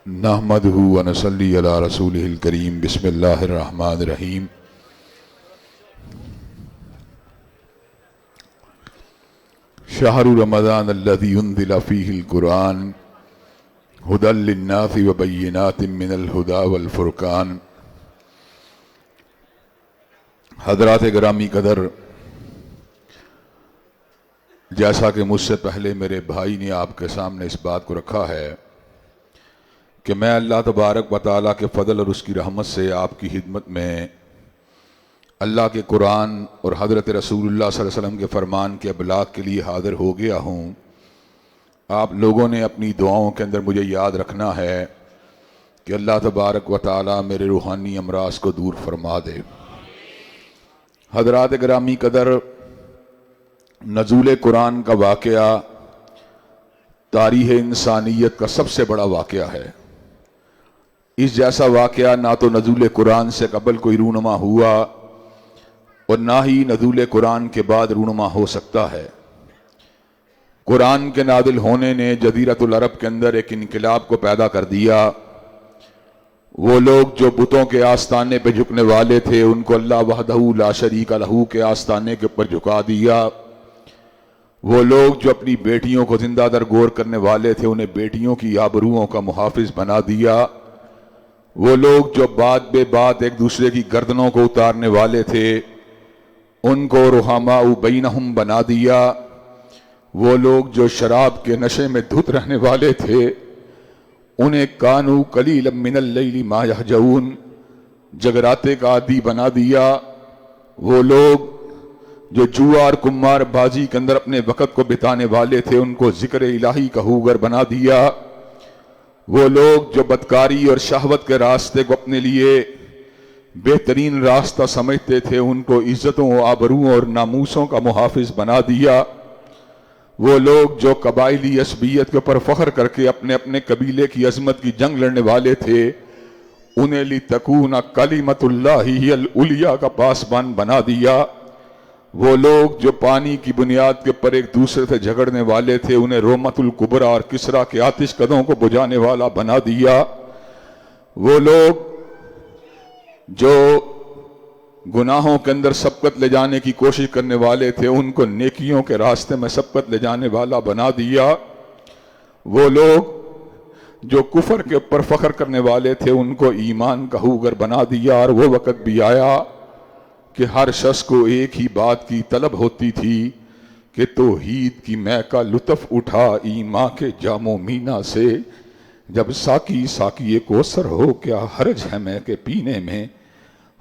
نحمدہ ونصلی علی رسولہ الکریم بسم اللہ الرحمن الرحیم شہر رمضان الذی انزل فیہ القرآن ھدی للناس وبینات من الھدی والفرقان۔ حضرات گرامی قدر، جیسا کہ مجھ سے پہلے میرے بھائی نے آپ کے سامنے اس بات کو رکھا ہے کہ میں اللہ تبارک و تعالیٰ کے فضل اور اس کی رحمت سے آپ کی خدمت میں اللہ کے قرآن اور حضرت رسول اللہ صلی اللہ علیہ وسلم کے فرمان کے ابلاغ کے لیے حاضر ہو گیا ہوں۔ آپ لوگوں نے اپنی دعاؤں کے اندر مجھے یاد رکھنا ہے کہ اللہ تبارک و تعالیٰ میرے روحانی امراض کو دور فرما دے۔ حضرات گرامی قدر، نزول قرآن کا واقعہ تاریخ انسانیت کا سب سے بڑا واقعہ ہے۔ اس جیسا واقعہ نہ تو نزول قرآن سے قبل کوئی رونما ہوا اور نہ ہی نزول قرآن کے بعد رونما ہو سکتا ہے۔ قرآن کے نازل ہونے نے جزیرۃ العرب کے اندر ایک انقلاب کو پیدا کر دیا۔ وہ لوگ جو بتوں کے آستانے پہ جھکنے والے تھے، ان کو اللہ وحدہ لا شریک لہ کے آستانے کے اوپر جھکا دیا۔ وہ لوگ جو اپنی بیٹیوں کو زندہ درگور کرنے والے تھے، انہیں بیٹیوں کی آبروؤں کا محافظ بنا دیا۔ وہ لوگ جو بات بے بات ایک دوسرے کی گردنوں کو اتارنے والے تھے، ان کو رحماء بینہم بنا دیا۔ وہ لوگ جو شراب کے نشے میں دھت رہنے والے تھے، انہیں کانوا قلیلا من اللیل ما یہجعون، جگراتے کا عادی بنا دیا۔ وہ لوگ جو جوا اور قمار بازی کے اندر اپنے وقت کو بتانے والے تھے، ان کو ذکر الہی کا ہوگر بنا دیا۔ وہ لوگ جو بدکاری اور شہوت کے راستے کو اپنے لیے بہترین راستہ سمجھتے تھے، ان کو عزتوں آبروؤں اور ناموسوں کا محافظ بنا دیا۔ وہ لوگ جو قبائلی عصبیت کے اوپر فخر کر کے اپنے اپنے قبیلے کی عظمت کی جنگ لڑنے والے تھے، انہیں لتکون کلمۃ اللہ ہی العلیٰ کا پاسبان بنا دیا۔ وہ لوگ جو پانی کی بنیاد کے اوپر ایک دوسرے سے جھگڑنے والے تھے، انہیں رومت الکبریٰ اور کسریٰ کے آتش قدوں کو بجھانے والا بنا دیا۔ وہ لوگ جو گناہوں کے اندر سبقت لے جانے کی کوشش کرنے والے تھے، ان کو نیکیوں کے راستے میں سبقت لے جانے والا بنا دیا۔ وہ لوگ جو کفر کے اوپر فخر کرنے والے تھے، ان کو ایمان کا ہوگر بنا دیا۔ اور وہ وقت بھی آیا کہ ہر شخص کو ایک ہی بات کی طلب ہوتی تھی کہ توحید کی مے کا لطف اٹھا ایمان کے جام و مینا سے، جب ساقی ساقی کوثر ہو کیا حرج ہے میں کے پینے میں۔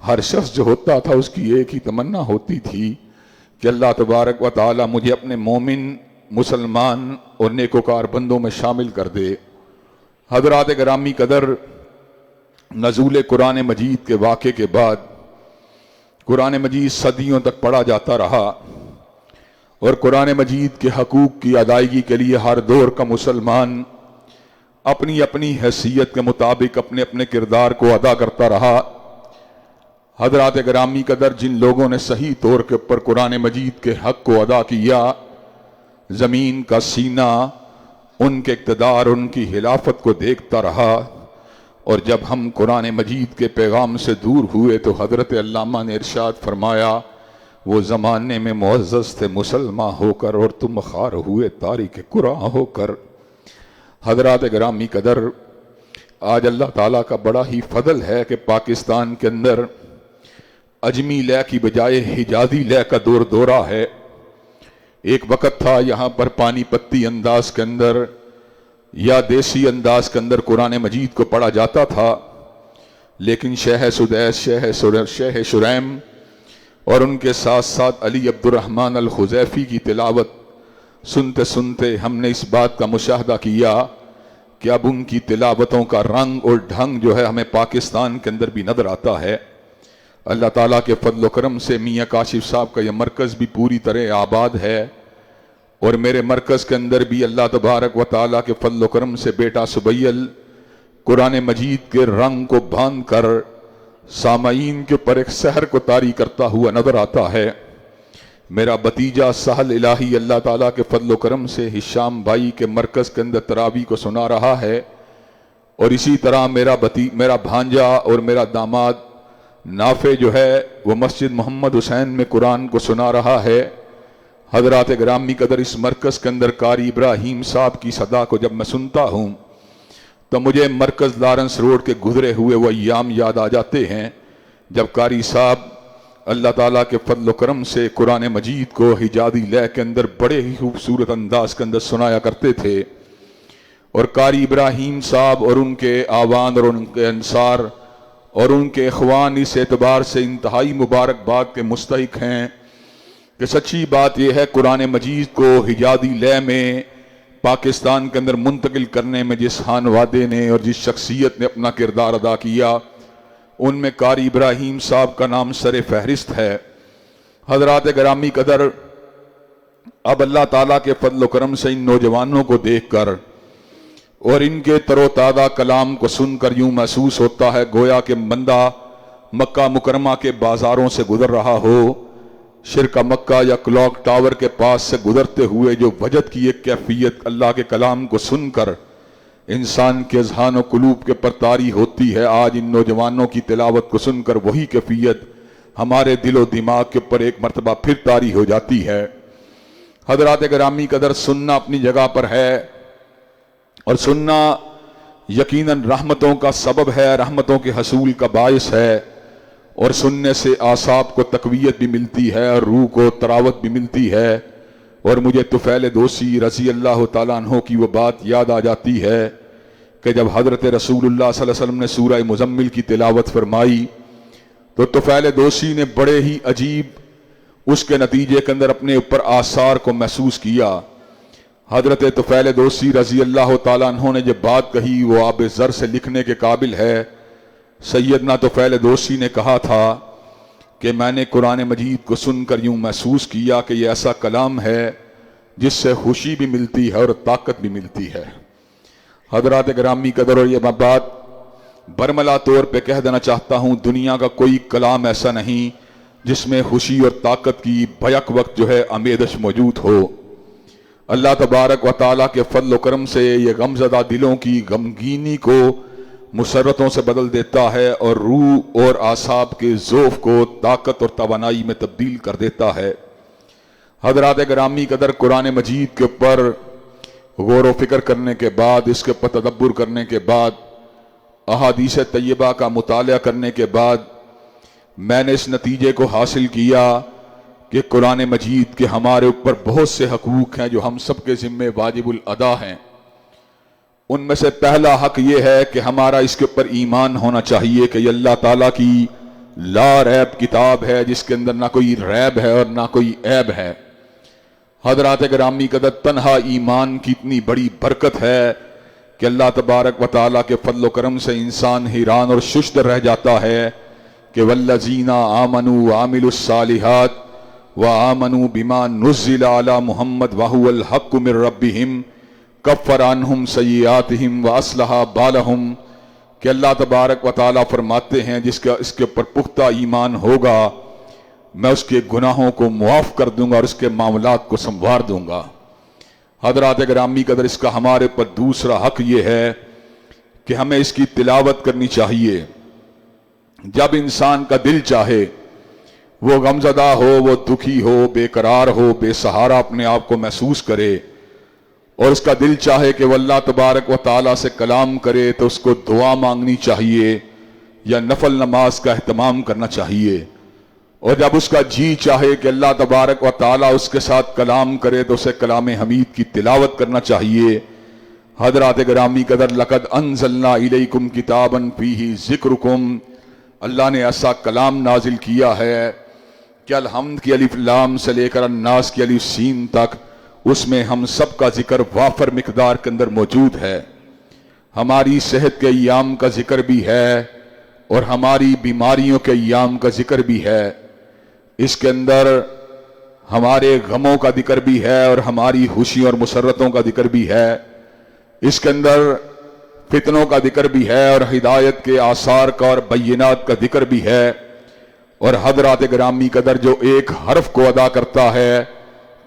ہر شخص جو ہوتا تھا، اس کی ایک ہی تمنا ہوتی تھی کہ اللہ تبارک و تعالی مجھے اپنے مومن، مسلمان اور نیکوکار بندوں میں شامل کر دے۔ حضرات گرامی قدر، نزول قرآن مجید کے واقعے کے بعد قرآن مجید صدیوں تک پڑھا جاتا رہا، اور قرآن مجید کے حقوق کی ادائیگی کے لیے ہر دور کا مسلمان اپنی اپنی حیثیت کے مطابق اپنے اپنے کردار کو ادا کرتا رہا۔ حضرات گرامی قدر، جن لوگوں نے صحیح طور کے اوپر قرآن مجید کے حق کو ادا کیا، زمین کا سینہ ان کے اقتدار، ان کی خلافت کو دیکھتا رہا۔ اور جب ہم قرآن مجید کے پیغام سے دور ہوئے تو حضرت علامہ نے ارشاد فرمایا، وہ زمانے میں معزز تھے مسلمان ہو کر، اور تم خوار ہوئے تارک قرآن ہو کر۔ حضرات گرامی قدر، آج اللہ تعالیٰ کا بڑا ہی فضل ہے کہ پاکستان کے اندر اجمی لے کی بجائے حجازی لے کا دور دورہ ہے۔ ایک وقت تھا یہاں پر پانی پتی انداز کے اندر یا دیسی انداز کے اندر قرآن مجید کو پڑھا جاتا تھا، لیکن شیخ سدیس، شیخ شریم اور ان کے ساتھ ساتھ علی عبد الرحمن الخزیفی کی تلاوت سنتے سنتے ہم نے اس بات کا مشاہدہ کیا کہ اب ان کی تلاوتوں کا رنگ اور ڈھنگ جو ہے ہمیں پاکستان کے اندر بھی نظر آتا ہے۔ اللہ تعالیٰ کے فضل و کرم سے میاں کاشف صاحب کا یہ مرکز بھی پوری طرح آباد ہے، اور میرے مرکز کے اندر بھی اللہ تبارک و تعالیٰ کے فضل و کرم سے بیٹا سبیل قرآن مجید کے رنگ کو باندھ کر سامعین کے اوپر ایک سحر کو طاری کرتا ہوا نظر آتا ہے۔ میرا بتیجا سہل الہی اللہ تعالیٰ کے فضل و کرم سے ہشام بھائی کے مرکز کے اندر تراویح کو سنا رہا ہے، اور اسی طرح میرا بھانجا اور میرا داماد نافع جو ہے وہ مسجد محمد حسین میں قرآن کو سنا رہا ہے۔ حضرات گرامی قدر، اس مرکز کے اندر قاری ابراہیم صاحب کی صدا کو جب میں سنتا ہوں تو مجھے مرکز لارنس روڈ کے گزرے ہوئے وہ ایام یاد آ جاتے ہیں جب قاری صاحب اللہ تعالیٰ کے فضل و کرم سے قرآن مجید کو حجازی لے کے اندر بڑے ہی خوبصورت انداز کے اندر سنایا کرتے تھے، اور قاری ابراہیم صاحب اور ان کے آوان اور ان کے انصار اور ان کے اخوان اس اعتبار سے انتہائی مبارکباد کے مستحق ہیں کہ سچی بات یہ ہے قرآن مجید کو حجازی لے میں پاکستان کے اندر منتقل کرنے میں جس خانوادے نے اور جس شخصیت نے اپنا کردار ادا کیا ان میں قاری ابراہیم صاحب کا نام سر فہرست ہے۔ حضرات گرامی قدر، اب اللہ تعالیٰ کے فضل و کرم سے ان نوجوانوں کو دیکھ کر اور ان کے تر و تازہ کلام کو سن کر یوں محسوس ہوتا ہے گویا کہ بندہ مکہ مکرمہ کے بازاروں سے گزر رہا ہو، شرکہ مکہ یا کلاک ٹاور کے پاس سے گزرتے ہوئے جو وجد کی ایک کیفیت اللہ کے کلام کو سن کر انسان کے اذہان و قلوب کے پر طاری ہوتی ہے، آج ان نوجوانوں کی تلاوت کو سن کر وہی کیفیت ہمارے دل و دماغ کے پر ایک مرتبہ پھر طاری ہو جاتی ہے۔ حضرات گرامی قدر، سننا اپنی جگہ پر ہے اور سننا یقیناً رحمتوں کا سبب ہے، رحمتوں کے حصول کا باعث ہے، اور سننے سے اعصاب کو تقویت بھی ملتی ہے اور روح کو تراوت بھی ملتی ہے۔ اور مجھے طفیل دوسی رضی اللہ تعالیٰ عنہ کی وہ بات یاد آ جاتی ہے کہ جب حضرت رسول اللہ صلی اللہ علیہ وسلم نے سورہ مزمل کی تلاوت فرمائی تو طفیل دوسی نے بڑے ہی عجیب اس کے نتیجے کے اندر اپنے اوپر آثار کو محسوس کیا۔ حضرت طفیل دوسی رضی اللہ تعالیٰ عنہ نے جب بات کہی وہ آب زر سے لکھنے کے قابل ہے۔ سیدنا طفیل دوسی نے کہا تھا کہ میں نے قرآن مجید کو سن کر یوں محسوس کیا کہ یہ ایسا کلام ہے جس سے خوشی بھی ملتی ہے اور طاقت بھی ملتی ہے۔ حضرات گرامی قدر، اور یہ میں بات برملا طور پہ کہہ دینا چاہتا ہوں، دنیا کا کوئی کلام ایسا نہیں جس میں خوشی اور طاقت کی بیک وقت جو ہے آمیزش موجود ہو۔ اللہ تبارک و تعالیٰ کے فضل و کرم سے یہ غمزدہ دلوں کی غمگینی کو مسرتوں سے بدل دیتا ہے اور روح اور اعصاب کے ذوف کو طاقت اور توانائی میں تبدیل کر دیتا ہے۔ حضرات گرامی قدر، قرآن مجید کے اوپر غور و فکر کرنے کے بعد، اس کے اوپر تدبر کرنے کے بعد، احادیث طیبہ کا مطالعہ کرنے کے بعد میں نے اس نتیجے کو حاصل کیا کہ قرآن مجید کے ہمارے اوپر بہت سے حقوق ہیں جو ہم سب کے ذمے واجب الادا ہیں۔ ان میں سے پہلا حق یہ ہے کہ ہمارا اس کے اوپر ایمان ہونا چاہیے کہ یہ اللہ تعالیٰ کی لا ریب کتاب ہے جس کے اندر نہ کوئی ریب ہے اور نہ کوئی عیب ہے۔ حضرات گرامی قدر، تنہا ایمان کی اتنی بڑی برکت ہے کہ اللہ تبارک و تعالیٰ کے فضل و کرم سے انسان حیران اور ششدر رہ جاتا ہے کہ والذین آمنوا وعملوا الصالحات وآمنوا بما نزل علی محمد وہو الحق من ربہم کفر عنہم سیئاتہم واصلح بالہم، کہ اللہ تبارک و تعالیٰ فرماتے ہیں جس کا اس کے اوپر پختہ ایمان ہوگا میں اس کے گناہوں کو معاف کر دوں گا اور اس کے معاملات کو سنوار دوں گا۔ حضرات گرامی قدر، اس کا ہمارے پر دوسرا حق یہ ہے کہ ہمیں اس کی تلاوت کرنی چاہیے۔ جب انسان کا دل چاہے، وہ غمزدہ ہو، وہ دکھی ہو، بے قرار ہو، بے سہارا اپنے آپ کو محسوس کرے، اور اس کا دل چاہے کہ وہ اللہ تبارک و تعالیٰ سے کلام کرے تو اس کو دعا مانگنی چاہیے یا نفل نماز کا اہتمام کرنا چاہیے، اور جب اس کا جی چاہے کہ اللہ تبارک و تعالیٰ اس کے ساتھ کلام کرے تو اسے کلام حمید کی تلاوت کرنا چاہیے۔ حضرات گرامی قدر، لقد انزلنا الیکم کتابا فیہ ذکرکم، اللہ نے ایسا کلام نازل کیا ہے کہ الحمد کی الف لام سے لے کر الناس کی الف سین تک اس میں ہم سب کا ذکر وافر مقدار کے اندر موجود ہے۔ ہماری صحت کے ایام کا ذکر بھی ہے اور ہماری بیماریوں کے ایام کا ذکر بھی ہے۔ اس کے اندر ہمارے غموں کا ذکر بھی ہے اور ہماری خوشیوں اور مسرتوں کا ذکر بھی ہے۔ اس کے اندر فتنوں کا ذکر بھی ہے اور ہدایت کے آثار کا اور بینات کا ذکر بھی ہے۔ اور حضرات گرامی قدر، جو ایک حرف کو ادا کرتا ہے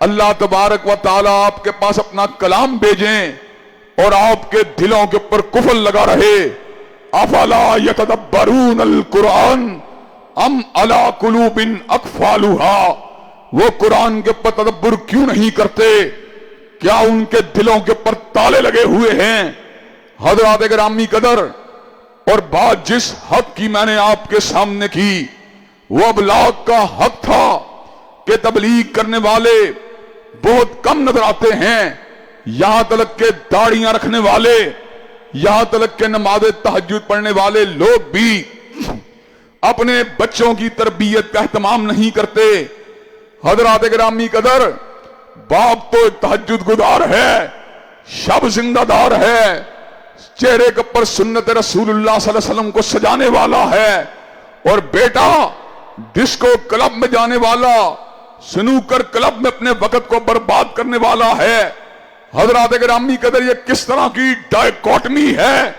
اللہ تبارک و تعالی آپ کے پاس اپنا کلام بھیجیں اور آپ کے دلوں کے اوپر قفل لگا رہے. افلا یتدبرون القرآن ام علی قلوب اقفالها، وہ قرآن کے اوپر تدبر کیوں نہیں کرتے؟ کیا ان کے دلوں کے اوپر تالے لگے ہوئے ہیں؟ حضرات گرامی قدر، اور بات جس حق کی میں نے آپ کے سامنے کی وہ ابلاغ کا حق تھا کہ تبلیغ کرنے والے بہت کم نظر آتے ہیں. یہاں تلک کہ داڑیاں رکھنے والے، یہاں تلک کہ نماز تہجد پڑھنے والے لوگ بھی اپنے بچوں کی تربیت کا اہتمام نہیں کرتے. حضرات گرامی قدر، باپ تو تہجد گزار ہے، شب زندہ دار ہے، چہرے کے اوپر سنت رسول اللہ صلی اللہ علیہ وسلم کو سجانے والا ہے، اور بیٹا ڈسکو کلب میں جانے والا، سنوکر کلب میں اپنے وقت کو برباد کرنے والا ہے. حضرات گرامی قدر، یہ کس طرح کی ڈائیکوٹمی ہے،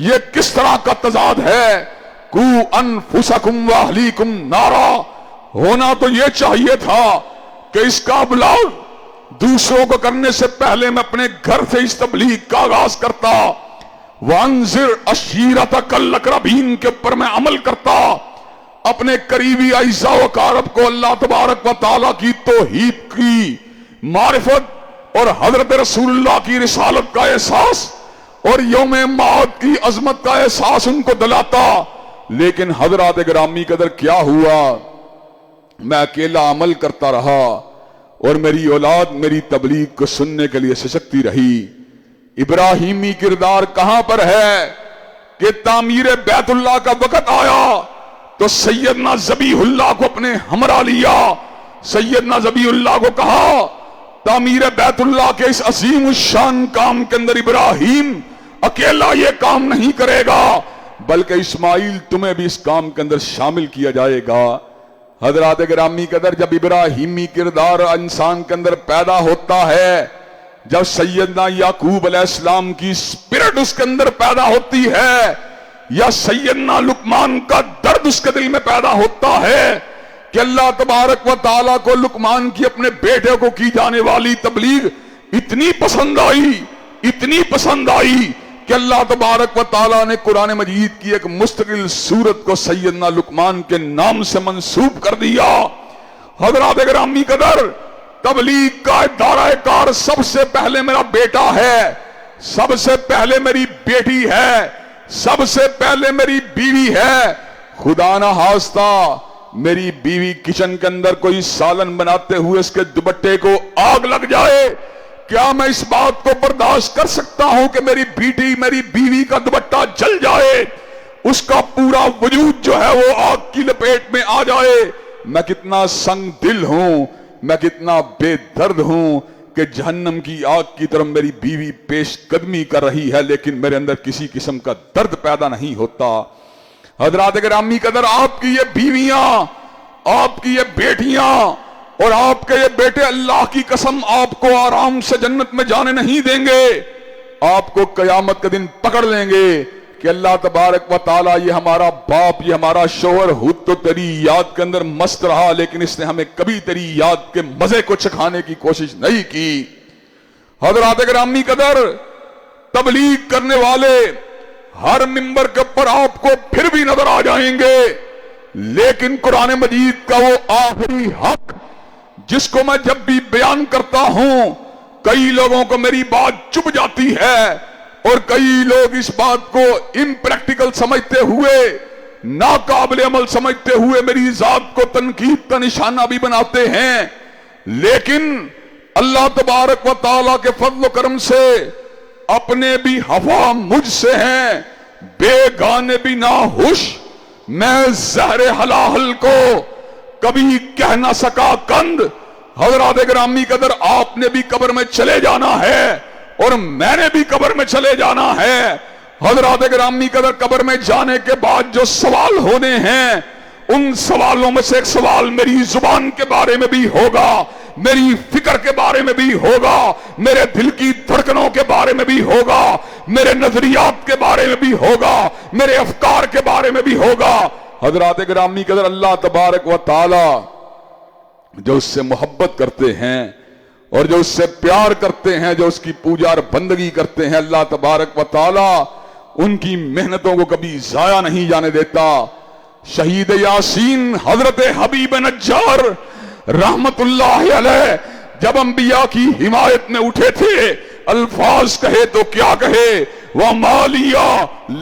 یہ کس طرح کا تضاد ہے؟ قو انفسکم واہلیکم نارا، ہونا تو یہ چاہیے تھا کہ اس کا ابلاغ دوسروں کو کرنے سے پہلے میں اپنے گھر سے اس تبلیغ کا آغاز کرتا. وانذر عشیرتک الاقربین کے اوپر میں عمل کرتا، اپنے قریبی اعزاء و اقارب کو اللہ تبارک و تعالیٰ کی توحید کی معرفت اور حضرت رسول اللہ کی رسالت کا احساس اور یوم معاد کی عظمت کا احساس ان کو دلاتا. لیکن حضرات گرامی قدر کیا ہوا؟ میں اکیلا عمل کرتا رہا اور میری اولاد میری تبلیغ کو سننے کے لیے سسکتی رہی. ابراہیمی کردار کہاں پر ہے کہ تعمیر بیت اللہ کا وقت آیا تو سیدنا ذبیح اللہ کو اپنے ہمراہ لیا. سیدنا ذبیح اللہ کو کہا تعمیر بیت اللہ کے اس عظیم الشان کام کے اندر ابراہیم اکیلا یہ کام نہیں کرے گا، بلکہ اسماعیل تمہیں بھی اس کام کے اندر شامل کیا جائے گا. حضرات گرامی قدر، جب ابراہیمی کردار انسان کے اندر پیدا ہوتا ہے، جب سیدنا یعقوب علیہ السلام کی اسپرٹ اس کے اندر پیدا ہوتی ہے، یا سیدنا لقمان کا درد اس کے دل میں پیدا ہوتا ہے کہ اللہ تبارک و تعالیٰ کو لقمان کی اپنے بیٹے کو کی جانے والی تبلیغ اتنی پسند آئی کہ اللہ تبارک و تعالیٰ نے قرآن مجید کی ایک مستقل سورت کو سیدنا لقمان کے نام سے منسوب کر دیا. حضرات گرامی قدر، تبلیغ کا دائرہ کار سب سے پہلے میرا بیٹا ہے، سب سے پہلے میری بیٹی ہے، سب سے پہلے میری بیوی ہے. خدا نہ خواستہ میری بیوی کچن کے اندر کوئی سالن بناتے ہوئے اس کے دوپٹے کو آگ لگ جائے، کیا میں اس بات کو برداشت کر سکتا ہوں کہ میری بیوی کا دوپٹہ جل جائے، اس کا پورا وجود جو ہے وہ آگ کی لپیٹ میں آ جائے؟ میں کتنا سنگ دل ہوں، میں کتنا بے درد ہوں کہ جہنم کی آگ کی طرف میری بیوی پیش قدمی کر رہی ہے، لیکن میرے اندر کسی قسم کا درد پیدا نہیں ہوتا. حضرات گرامی قدر، آپ کی یہ بیویاں، آپ کی یہ بیٹیاں اور آپ کے یہ بیٹے اللہ کی قسم آپ کو آرام سے جنت میں جانے نہیں دیں گے. آپ کو قیامت کے دن پکڑ لیں گے کہ اللہ تبارک و تعالیٰ یہ ہمارا باپ، یہ ہمارا شوہر خود تو تیری یاد کے اندر مست رہا، لیکن اس نے ہمیں کبھی تیری یاد کے مزے کو چکھانے کی کوشش نہیں کی. حضرات گرامی قدر، تبلیغ کرنے والے ہر ممبر کے اوپر آپ کو پھر بھی نظر آ جائیں گے، لیکن قرآن مجید کا وہ آخری حق جس کو میں جب بھی بیان کرتا ہوں کئی لوگوں کو میری بات چبھ جاتی ہے، اور کئی لوگ اس بات کو امپریکٹیکل سمجھتے ہوئے، ناقابل عمل سمجھتے ہوئے میری ذات کو تنقید کا نشانہ بھی بناتے ہیں. لیکن اللہ تبارک و تعالیٰ کے فضل و کرم سے اپنے بھی حوا مجھ سے ہیں، بے گانے بھی نہ ہوش، میں زہر حلال کو کبھی کہہ نہ سکا کند. حضرات گرامی قدر، آپ نے بھی قبر میں چلے جانا ہے اور میں نے بھی قبر میں چلے جانا ہے. حضرات گرامی قدر، قبر میں جانے کے بعد جو سوال ہونے ہیں ان سوالوں میں سے ایک سوال میری زبان کے بارے میں بھی ہوگا، میری فکر کے بارے میں بھی ہوگا، میرے دل کی دھڑکنوں کے بارے میں بھی ہوگا، میرے نظریات کے بارے میں بھی ہوگا، میرے افکار کے بارے میں بھی ہوگا. حضرات گرامی قدر، اللہ تبارک و تعالی جو اس سے محبت کرتے ہیں اور جو اس سے پیار کرتے ہیں, جو اس کی پوجا اور بندگی کرتے ہیں, اللہ تبارک و تعالی ان کی محنتوں کو کبھی ضائع نہیں جانے دیتا. شہید یاسین حضرت حبیب نجار رحمت اللہ علیہ جب انبیاء کی حمایت میں اٹھے تھے, الفاظ کہے تو کیا کہے, وَمَا لِيَ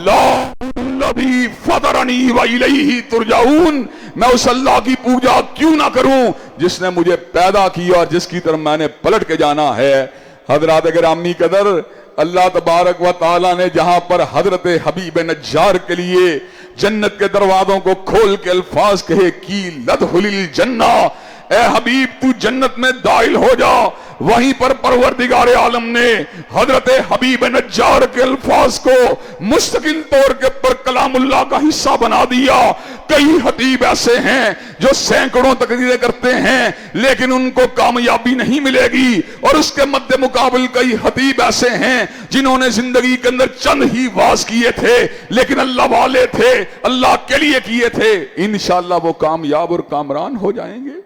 لَا الَّذِي فَطَرَنِي وَإِلَيْهِ تُرْجَعُونَ, میں اس اللہ کی پوجا کیوں نہ کروں جس نے مجھے پیدا کیا اور جس کی طرف میں نے پلٹ کے جانا ہے. حضرات گرامی قدر, اللہ تبارک و تعالی نے جہاں پر حضرت حبیب نجار کے لیے جنت کے دروازوں کو کھول کے الفاظ کہے کی لدخل الجنہ, اے حبیب تو جنت میں داخل ہو جا, وہیں پر پروردگار عالم نے حضرت حبیب نجار کے الفاظ کو مستقل طور کے پر کلام اللہ کا حصہ بنا دیا. کئی خطیب ایسے ہیں جو سینکڑوں تقریریں کرتے ہیں لیکن ان کو کامیابی نہیں ملے گی, اور اس کے مد مقابل کئی خطیب ایسے ہیں جنہوں نے زندگی کے اندر چند ہی واز کیے تھے لیکن اللہ والے تھے, اللہ کے لیے کیے تھے, انشاءاللہ وہ کامیاب اور کامران ہو جائیں گے.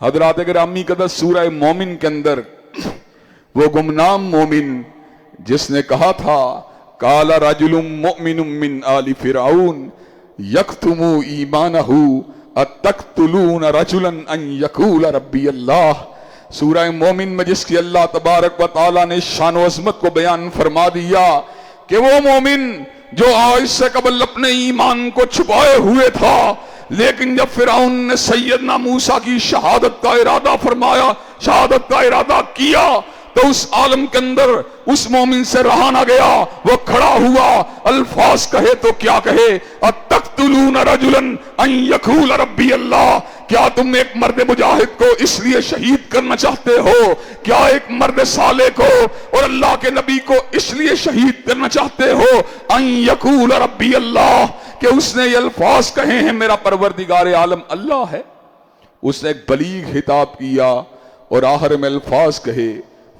حضرات گرامی قدر, سورہ مومن کے اندر وہ گمنام مومن جس نے کہا تھا قال رجل مؤمن من آل فرعون یکتم ایمانہ اتقتلون رجلا ان یقول ربی اللہ, سورہ مومن میں جس کی اللہ تبارک و تعالی نے شان و عظمت کو بیان فرما دیا کہ وہ مومن جو آج سے قبل اپنے ایمان کو چھپائے ہوئے تھا, لیکن جب فرعون نے سیدنا موسیٰ کی شہادت کا ارادہ فرمایا, شہادت کا ارادہ کیا, تو اس عالم کے اندر اس مومن سے رہا نہ گیا, وہ کھڑا ہوا, الفاظ کہے تو کیا کہے, اتقتلون رجلا ان یقول ربی اللہ, کیا تم ایک مرد مجاہد کو اس لیے شہید کرنا چاہتے ہو, کیا ایک مرد صالح کو اور اللہ کے نبی کو اس لیے شہید کرنا چاہتے ہو, ان یقول ربی اللہ, کہ اس نے یہ الفاظ کہے ہیں میرا پروردگار عالم اللہ ہے. اس نے ایک بلیغ خطاب کیا اور آخر میں الفاظ کہے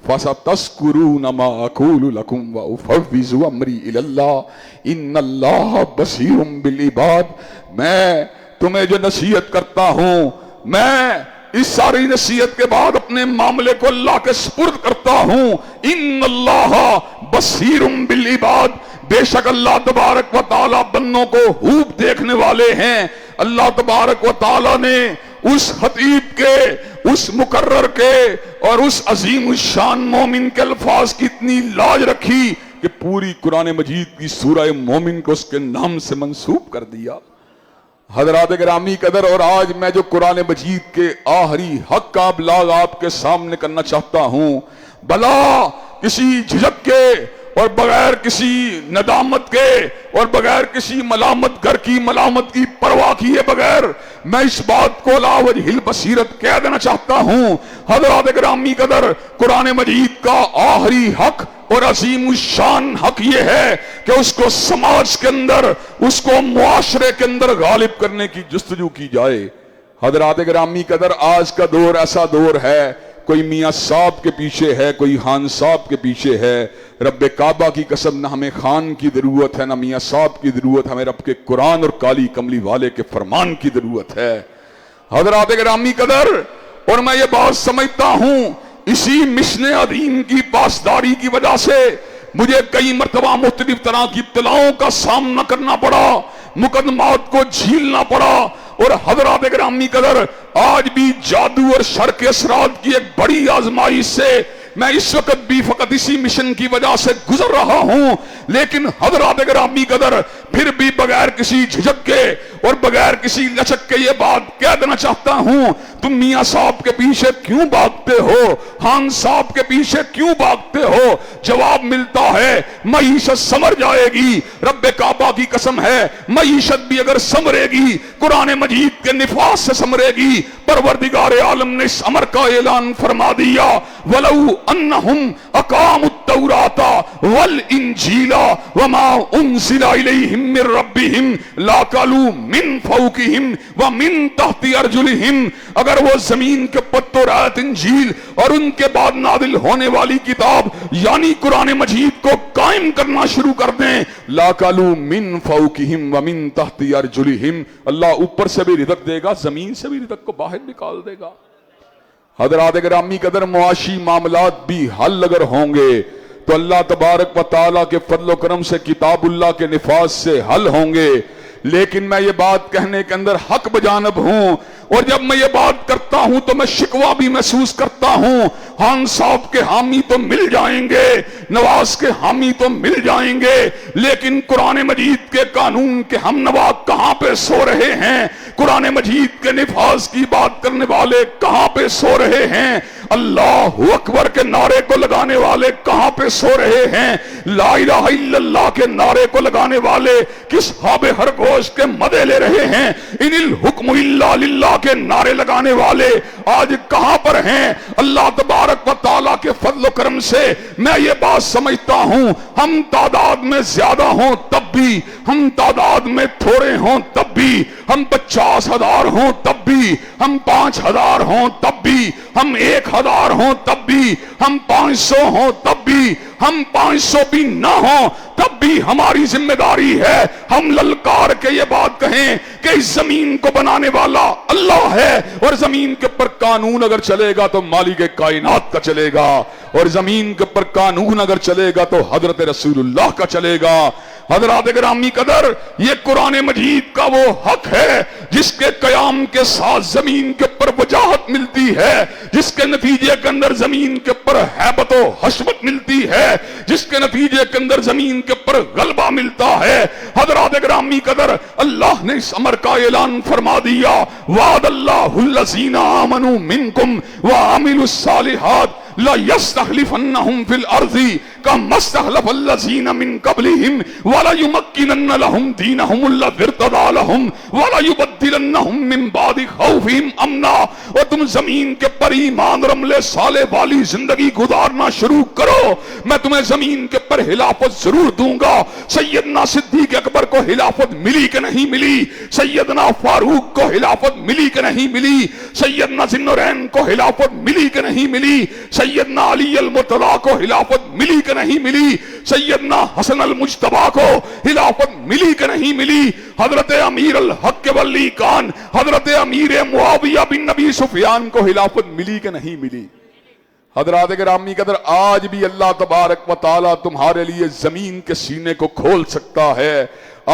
فَسَتَذْكُرُونَ مَا أَقُولُ لَكُمْ وَأُفَوِّضُ أَمْرِي إِلَى اللَّهِ إِنَّ اللَّهَ بَصِيرٌ بِالْعِبَادِ, میں تمہیں جو نصیحت کرتا ہوں, میں اس ساری نصیحت کے بعد اپنے معاملے کو اللہ کے سپرد کرتا ہوں. إِنَّ اللَّهَ بَصِيرٌ بِالْعِبَادِ, بے شک اللہ تبارک و تعالی بندوں کو خوب دیکھنے والے ہیں. اللہ تبارک و تعالی نے اس خطیب کے, اس مقرر کے اور اس عظیم الشان مومن کے الفاظ کی اتنی لاج رکھی کہ پوری قرآن مجید کی سورہ مومن کو اس کے نام سے منسوب کر دیا. حضرات گرامی قدر, اور آج میں جو قرآن مجید کے آخری حق کا ابلاغ آپ کے سامنے کرنا چاہتا ہوں, بلا کسی جھجک کے اور بغیر کسی ندامت کے اور بغیر کسی ملامت گر کی ملامت کی پرواہ کیے بغیر میں اس بات کو لا وجہ البصیرت کہہ دینا چاہتا ہوں. حضرات گرامی قدر, قرآن مجید کا آخری حق اور عظیم الشان حق یہ ہے کہ اس کو سماج کے اندر, اس کو معاشرے کے اندر غالب کرنے کی جستجو کی جائے. حضرات گرامی قدر, آج کا دور ایسا دور ہے, کوئی میاں صاحب کے پیچھے ہے, کوئی خان صاحب کے پیچھے ہے. رب کعبہ کی قسم, نہ ہمیں خان کی ضرورت ہے نہ میاں صاحب کی ضرورت, ہمیں رب کے قرآن اور کالی کملی والے کے فرمان کی ضرورت ہے. حضرات گرامی قدر, اور میں یہ بات سمجھتا ہوں اسی مشن عظیم کی پاسداری کی وجہ سے مجھے کئی مرتبہ مختلف طرح کی ابتلاؤں کا سامنا کرنا پڑا, مقدمات کو جھیلنا پڑا. اور حضرات گرامی قدر, آج بھی جادو اور شر کے اثرات کی ایک بڑی آزمائش سے میں اس وقت بھی فقط اسی مشن کی وجہ سے گزر رہا ہوں. لیکن حضرات گرامی قدر, پھر بھی بغیر کسی جھجک کے اور بغیر کسی لچک کے یہ بات کہہ دینا چاہتا ہوں, تم میاں صاحب کے پیچھے کیوں بھاگتے ہو, خان صاحب کے پیچھے کیوں بھاگتے ہو؟ جواب ملتا ہے معیشت سمر جائے گی. رب کعبہ کی قسم ہے, معیشت بھی اگر سمرے گی قرآن مجید کے نفاذ سے سمرے گی. پروردگار عالم نے اس امر کا اعلان فرما دیا, وَلَوْ أَنَّهُمْ أَقَامُوا التَّوْرَاةَ وَالْإِنْجِيلَ وَمَا أُنْزِلَ إِلَيْهِمْ مِنْ رَبِّهِمْ لَأَكَلُوا مِنْ فَوْقِهِمْ وَمِنْ تَحْتِ أَرْجُلِهِمْ, اگر وہ زمین کے توراۃ, انجیل اور ان کے بعد نازل ہونے والی کتاب یعنی قرآن مجید کو قائم کرنا شروع کر دیں, لَأَكَلُوا مِنْ فَوْقِهِمْ وَمِنْ تَحْتِ أَرْجُلِهِمْ, اللہ اوپر سے بھی رزق دے گا, زمین سے بھی رزق کو باہر نکال دے گا. حضرات گرامی قدر معاشی معاملات بھی حل اگر ہوں گے تو اللہ تبارک و تعالیٰ کے فضل و کرم سے کتاب اللہ کے نفاذ سے حل ہوں گے. لیکن میں یہ بات کہنے کے اندر حق بجانب ہوں، اور جب میں یہ بات کرتا ہوں تو میں شکوہ بھی محسوس کرتا ہوں. خان صاحب کے حامی تو مل جائیں گے، نواز کے حامی تو مل جائیں گے، لیکن قرآن مجید کے قانون کے ہم نوا کہاں پہ سو رہے ہیں؟ قرآن مجید کے نفاذ کی بات کرنے والے کہاں پہ سو رہے ہیں؟ اللہ اکبر کے نعرے کو لگانے والے کہاں پہ سو رہے ہیں؟ لا الہ الا اللہ کے نعرے کو لگانے والے کس خواب خرگوش کے مزے لے رہے ہیں؟ ان الحکم الا للہ کے نعرے لگانے والے آج کہاں پر ہیں؟ اللہ تبارک و تعالیٰ کے فضل و کرم سے میں یہ بات سمجھتا ہوں، ہم تعداد میں زیادہ ہوں تب بھی، ہم تعداد میں تھوڑے ہوں تب بھی، ہم 50,000 ہوں تب بھی، ہم 5,000 ہوں تب بھی، ہم 1,000 ہوں تب بھی، ہم 500 ہوں تب بھی، ہم 500 بھی نہ ہوں تب بھی ہماری ذمہ داری ہے ہم للکار کے یہ بات کہیں کہ اس زمین کو بنانے والا اللہ ہے، اور زمین کے پر قانون اگر چلے گا تو مالک کائنات کا چلے گا، اور زمین کے پر قانون اگر چلے گا تو حضرت رسول اللہ کا چلے گا. حضرات گرامی قدر، یہ قرآن مجید کا وہ حق ہے جس کے قیام کے ساتھ زمین کے پر وجاہت ملتی ہے، جس کے نتیجے کے اندر زمین کے پر ہیبت و حشمت ملتی ہے، جس کے نتیجے کے اندر زمین کے پر غلبہ ملتا ہے. حضرات گرامی قدر، اللہ نے اس امر کا اعلان فرما دیا، وعد اللہ الذین آمنوا منکم وعملوا الصالحات لَيَسْتَخْلِفَنَّهُمْ فِي الْأَرْضِ كَمَا اسْتَخْلَفَ الَّذِينَ مِنْ قَبْلِهِمْ وَلَيُمَكِّنَنَّ لَهُمْ دِينَهُمُ الَّذِي ارْتَضَىٰ لَهُمْ وَلَيُبَدِّلَنَّهُمْ مِنْ بَعْدِ خَوْفِهِمْ أَمْنًا. اور تم زمین کے پر ایمان رملے سالے والی زندگی گزارنا شروع کرو، میں تمہیں زمین کے پر خلافت ضرور دوں گا. سیدنا صدیق اکبر کو خلافت ملی کہ نہیں ملی؟ سیدنا فاروق کو خلافت ملی کہ نہیں ملی؟ سیدنا ذی النورین کو خلافت ملی کہ نہیں ملی؟ سیدنا علی المرتضیٰ کو خلافت ملی کہ نہیں ملی؟ سیدنا حسن المجتبیٰ کو خلافت ملی کہ نہیں ملی؟ حضرت امیر الحق کے ولی کان حضرت امیر معاویہ بن نبی سفیان کو خلافت ملی کہ نہیں ملی؟ حضرات گرامی قدر، آج بھی اللہ تبارک و تعالیٰ تمہارے لیے زمین کے سینے کو کھول سکتا ہے.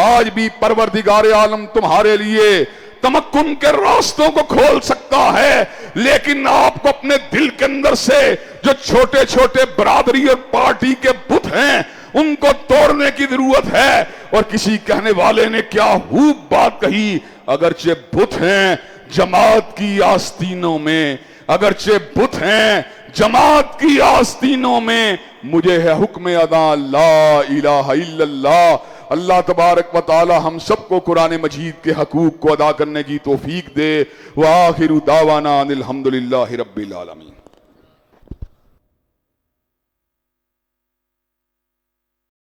آج بھی پروردگار عالم تمہارے لیے تمکن کے راستوں کو کھول سکتا ہے، لیکن آپ کو اپنے دل کے اندر سے جو چھوٹے چھوٹے برادری اور پارٹی کے بت ہیں ان کو توڑنے کی ضرورت ہے. اور کسی کہنے والے نے کیا خوب بات کہی، اگرچہ بت ہیں جماعت کی آستینوں میں، اگرچہ بت ہیں جماعت کی آستینوں میں، مجھے ہے حکم ادا لا الہ الا اللہ. اللہ تبارک و تعالی ہم سب کو قرآن مجید کے حقوق کو ادا کرنے کی توفیق دے. وآخر دعوانا ان الحمدللہ رب العالمین.